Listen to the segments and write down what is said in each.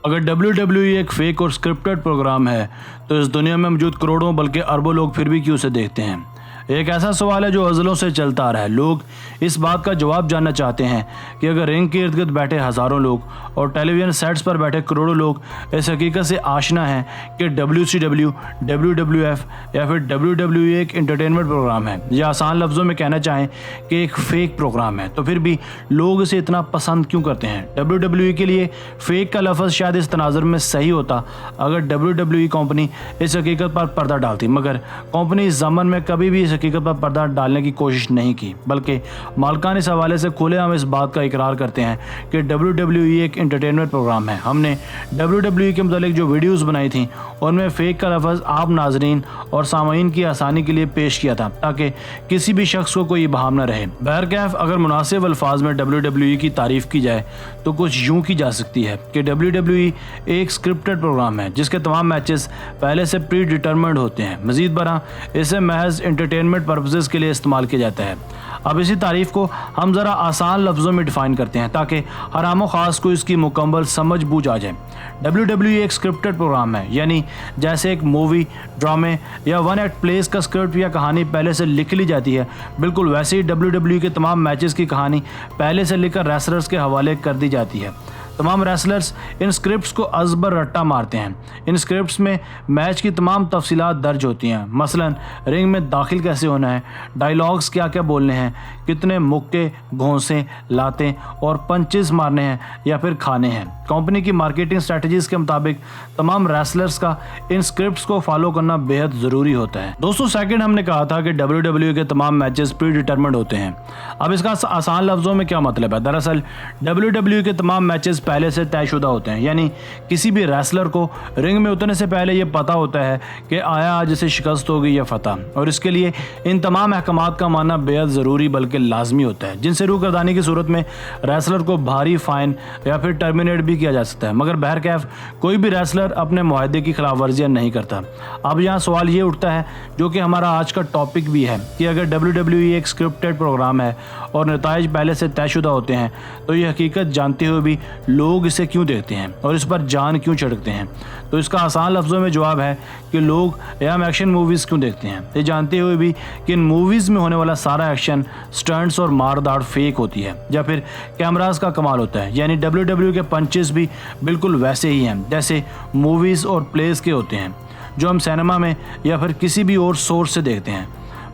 अगर WWE एक fake और स्क्रिप्टेड प्रोग्राम है तो इस दुनिया में मौजूद करोड़ों बल्कि अरबों लोग फिर भी क्यों उसे देखते हैं? एक ऐसा सवाल है जो अज़लों से चलता आ रहा है। लोग इस बात का जवाब जानना चाहते हैं कि अगर रिंग के इर्द गिर्द बैठे हज़ारों लोग और टेलीविज़न सेट्स पर बैठे करोड़ों लोग इस हकीकत से आशना हैं कि WCW, WWF या फिर WWE एक एंटरटेनमेंट प्रोग्राम है, या आसान लफ्ज़ों में कहना चाहें कि एक फ़ेक प्रोग्राम है, तो फिर भी लोग इसे इतना पसंद क्यों करते हैं? WWE के लिए फ़ेक का लफ्ज़ शायद इस तनाज़ुर में सही होता अगर WWE कंपनी इस हकीकत पर पर्दा डालती, मगर कंपनी इस ज़माने में कभी भी हकीकत पर पर्दा डालने की कोशिश नहीं की, बल्कि मालिकान इस हवाले से खुलेआम इस बात का इकरार करते हैं कि WWE एक एंटरटेनमेंट प्रोग्राम है। हमने WWE के मुतालिक जो वीडियोस बनाई थी उनमें फ़ेक का लफ्ज़ आप नाजरीन और सामाईन की आसानी के लिए पेश किया था ताकि किसी भी शख्स को कोई इबहम न रहे। बहरकैफ अगर मुनासिब अल्फाज में WWE की तारीफ़ की जाए तो कुछ यूँ की जा सकती है कि WWE एक स्क्रिप्टेड प्रोग्राम है जिसके तमाम मैचेस पहले से प्री डिटरमिन्ड होते हैं। मज़ीद बरआं इसे महज एंटरटेनमेंट पर्पसेस के लिए इस्तेमाल किया जाता है। अब इसी तारीफ़ को हम ज़रा आसान लफ्ज़ों में डिफ़ाइन करते हैं ताकि हर आम ख़ास को इसकी मुकम्मल समझ बूझ आ जाए। WWE एक स्क्रिप्टेड प्रोग्राम है, यानी जैसे एक मूवी, ड्रामे या वन एक्ट प्लेस का स्क्रिप्ट या कहानी पहले से लिख ली जाती है, बिल्कुल वैसे ही WWE के तमाम मैचेस की कहानी पहले से लिखकर रेसलर्स के हवाले कर दी जाती है। तमाम रेसलर्स इन स्क्रिप्ट्स को अज़बर रट्टा मारते हैं। इन स्क्रिप्ट्स में मैच की तमाम तफसीलात दर्ज होती हैं, मसलन रिंग में दाखिल कैसे होना है, डायलॉग्स क्या क्या बोलने हैं, कितने मुक्के, घोंसे, लाते और पंचेस मारने हैं या फिर खाने हैं। कंपनी की मार्केटिंग स्ट्रेटजीज़ के मुताबिक तमाम रेसलर्स का इन स्क्रिप्ट्स को फॉलो करना बेहद ज़रूरी होता है। दोस्तों, सेकंड हमने कहा था कि WWE के तमाम मैचेस प्री डिटरमिन्ड होते हैं। अब इसका आसान लफ्ज़ों में क्या मतलब है? दरअसल WWE के तमाम मैचेस पहले से तयशुदा होते हैं, यानी किसी भी रेसलर को रिंग में उतरने से पहले ये पता होता है कि आया आज इसे शिकस्त होगी या फतह, और इसके लिए इन तमाम अहकामात का मानना बेहद ज़रूरी बल्कि लाजमी होता है, जिनसे रूगर्दानी की सूरत में रेसलर को भारी फाइन या फिर टर्मिनेट भी किया जा सकता है। मगर बहरकैफ कोई भी रेसलर अपने मुआहदे की खिलाफ वर्जियाँ नहीं करता। अब यहाँ सवाल ये उठता है, जो कि हमारा आज का टॉपिक भी है, कि अगर WWE एक स्क्रिप्टेड प्रोग्राम है और नताइज पहले से तयशुदा होते हैं तो ये हकीकत जानते हुए भी लोग इसे क्यों देखते हैं और इस पर जान क्यों चढ़कते हैं? तो इसका आसान लफ्ज़ों में जवाब है कि लोग हम एक्शन मूवीज़ क्यों देखते हैं, ये जानते हुए भी कि इन मूवीज़ में होने वाला सारा एक्शन, स्टंट्स और मारदाड़ फेक होती है या फिर कैमरास का कमाल होता है। यानी WWE के पंचेस भी बिल्कुल वैसे ही हैं जैसे मूवीज़ और प्लेस के होते हैं जो हम सिनेमा में या फिर किसी भी और सोर्स से देखते हैं।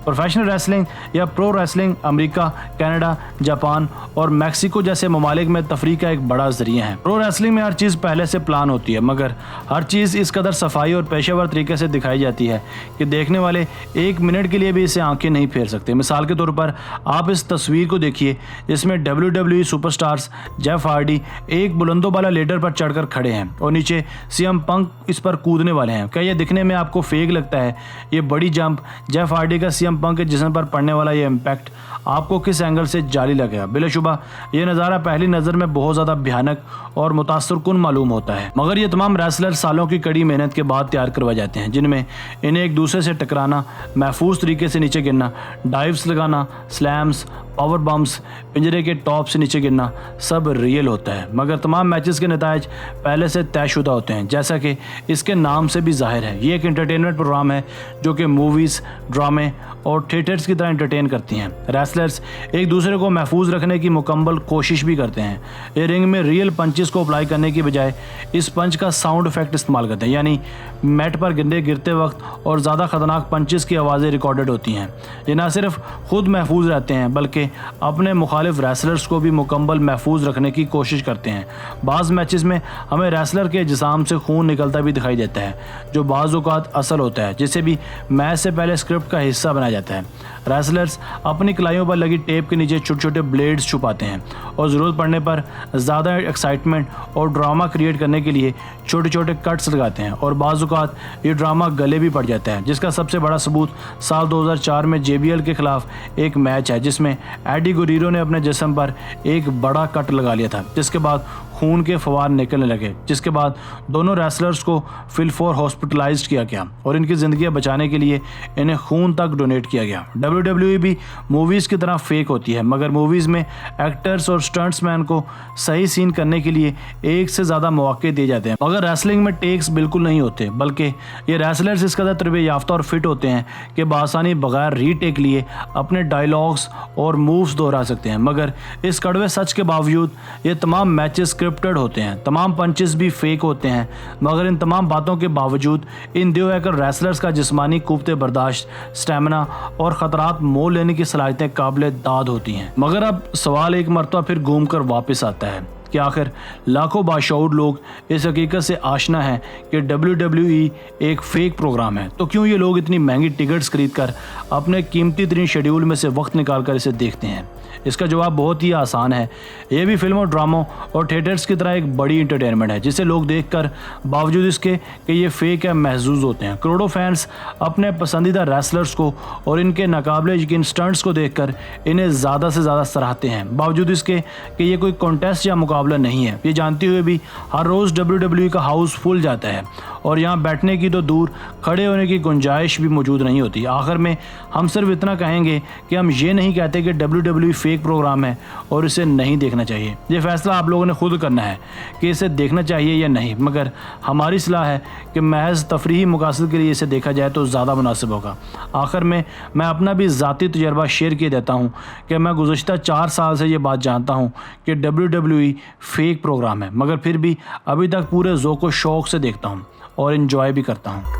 प्रोफेशनल रेसलिंग या pro wrestling America, Canada, Japan और मैक्सिको जैसे ममालिक में तफरीह का एक बड़ा ज़रिया है। प्रो रेसलिंग में हर चीज़ पहले से प्लान होती है, मगर हर चीज़ इस कदर सफाई और पेशेवर तरीके से दिखाई जाती है कि देखने वाले एक मिनट के लिए भी इसे आंखें नहीं फेर सकते। मिसाल के तौर पर आप इस तस्वीर को देखिए जिसमें WWE सुपरस्टार्स जेफ हार्डी एक बुलंदोबाला लेडर पर चढ़कर खड़े हैं और नीचे CM पंक इस पर कूदने वाले हैं। क्या यह दिखने में आपको फेक लगता है? ये बड़ी जंप, जेफ हार्डी का CM पंक के जिस्म पर पड़ने वाला ये इम्पैक्ट आपको किस एंगल से जाली लगेगा? बिलाशुबा ये नज़ारा पहली नज़र में बहुत ज़्यादा भयानक और मुतासरकुन मालूम होता है, मगर ये तमाम रेसलर सालों की कड़ी मेहनत के बाद तैयार करवाए जाते हैं, जिनमें इन्हें एक दूसरे से टकराना, महफूज तरीके से नीचे गिरना, डाइव्स लगाना, स्लैम्स, पावर बम्स, पिंजरे के टॉप से नीचे गिरना सब रियल होता है। मगर तमाम मैचेस के नताइज पहले से तयशुदा होते हैं, जैसा कि इसके नाम से भी जाहिर है। ये एक एंटरटेनमेंट प्रोग्राम है जो कि मूवीज़, ड्रामे और थिएटर्स की तरह एंटरटेन करती हैं। रेसलर्स एक दूसरे को महफूज रखने की मुकम्मल कोशिश भी करते हैं। ये रिंग में रियल पंचेस को अप्लाई करने की बजाय इस पंच का साउंड इफेक्ट इस्तेमाल करते हैं, यानी मैट पर गिरते वक्त और ज़्यादा ख़तरनाक पंचेस की आवाज़ें रिकॉर्डेड होती हैं। ये ना सिर्फ खुद महफूज रहते हैं बल्कि अपने मुखालिफ रेसलर्स को भी मुकम्मल महफूज रखने की कोशिश करते हैं। बाज़ मैचेस में हमें रेसलर के जिस्म से खून निकलता भी दिखाई देता है, जो बाज़ औक़ात असल होता है, जिसे भी मैच से पहले स्क्रिप्ट का हिस्सा बनाया जाता है। रेसलर्स अपनी कलाइयों पर लगी टेप के नीचे छोटे छोटे ब्लेड्स छुपाते हैं और ज़रूरत पड़ने पर ज़्यादा एक्साइटमेंट और ड्रामा क्रिएट करने के लिए छोटे छोटे कट्स लगाते हैं, और बाज़ औक़ात ये ड्रामा गले भी पड़ जाता है, जिसका सबसे बड़ा सबूत साल 2004 में JBL के ख़िलाफ़ एक मैच है जिसमें एडी गुरीरो ने अपने जिस्म पर एक बड़ा कट लगा लिया था, जिसके बाद खून के फवार निकलने लगे, जिसके बाद दोनों रेसलर्स को फिलफोर हॉस्पिटलाइज्ड किया गया और इनकी ज़िंदगियां बचाने के लिए इन्हें खून तक डोनेट किया गया। WWE भी मूवीज़ की तरह फेक होती है, मगर मूवीज़ में एक्टर्स और स्टंट्समैन को सही सीन करने के लिए एक से ज़्यादा मौके दिए जाते हैं, मगर रेसलिंग में टेक्स बिल्कुल नहीं होते, बल्कि ये रेसलर्स इस कदर तरबियत याफ्ता और फिट होते हैं कि बासानी बगैर रीटेक लिए अपने डायलॉग्स और मूव्स दोहरा सकते हैं। मगर इस कड़वे सच के बावजूद ये तमाम मैचेस स्क्रिप्टेड होते हैं, तमाम पंचेस भी फेक होते हैं, मगर इन तमाम बातों के बावजूद इन दियो हैकर रेसलर्स का जिस्मानी कुव्वत बर्दाश्त, स्टेमिना और ख़तरात मोल लेने की सलाहियतें काबिल दाद होती हैं। मगर अब सवाल एक मरतबा फिर घूम कर वापस आता है कि आखिर लाखों बाशऊर लोग इस हकीकत से आशना है कि WWE एक फेक प्रोग्राम है, तो क्यों ये लोग इतनी महंगी टिकट्स खरीद कर अपने कीमती तरीन शेड्यूल में से वक्त निकाल कर इसे देखते हैं? इसका जवाब बहुत ही आसान है। ये भी फिल्मों, ड्रामों और थिएटर्स की तरह एक बड़ी इंटरटेनमेंट है, जिसे लोग देखकर बावजूद इसके कि ये फेक है महसूस होते हैं। करोड़ों फैंस अपने पसंदीदा रेसलर्स को और इनके नाकाबिले यकीन स्टंट्स को देखकर इन्हें ज़्यादा से ज़्यादा सराहते हैं, बावजूद इसके कि ये कोई कॉन्टेस्ट या मुकाबला नहीं है। ये जानते हुए भी हर रोज़ WWE का हाउस फुल जाता है और यहाँ बैठने की तो दूर खड़े होने की गुंजाइश भी मौजूद नहीं होती। आखिर में हम सिर्फ इतना कहेंगे कि हम ये नहीं कहते कि WWE फेक प्रोग्राम है और इसे नहीं देखना चाहिए। ये फैसला आप लोगों ने खुद करना है कि इसे देखना चाहिए या नहीं, मगर हमारी सलाह है कि महज तफरीही मकासद के लिए इसे देखा जाए तो ज़्यादा मुनासिब होगा। आखिर में मैं अपना भी ज़ाती तजर्बा शेयर किए देता हूँ कि मैं गुज़श्ता 4 साल से ये बात जानता हूँ कि WWE फेक प्रोग्राम है, मगर फिर भी अभी तक पूरे ज़ौक़ व शौक़ से देखता हूँ और इन्जॉय भी करता हूँ।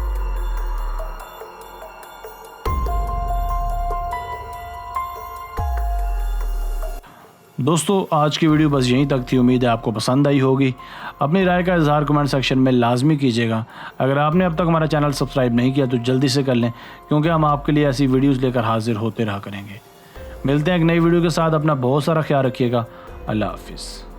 दोस्तों, आज की वीडियो बस यहीं तक थी। उम्मीद है आपको पसंद आई होगी। अपनी राय का इज़हार कमेंट सेक्शन में लाजमी कीजिएगा। अगर आपने अब तक हमारा चैनल सब्सक्राइब नहीं किया तो जल्दी से कर लें, क्योंकि हम आपके लिए ऐसी वीडियोस लेकर हाजिर होते रहा करेंगे। मिलते हैं एक नई वीडियो के साथ। अपना बहुत सारा ख्याल रखिएगा। अल्लाह हाफिज़।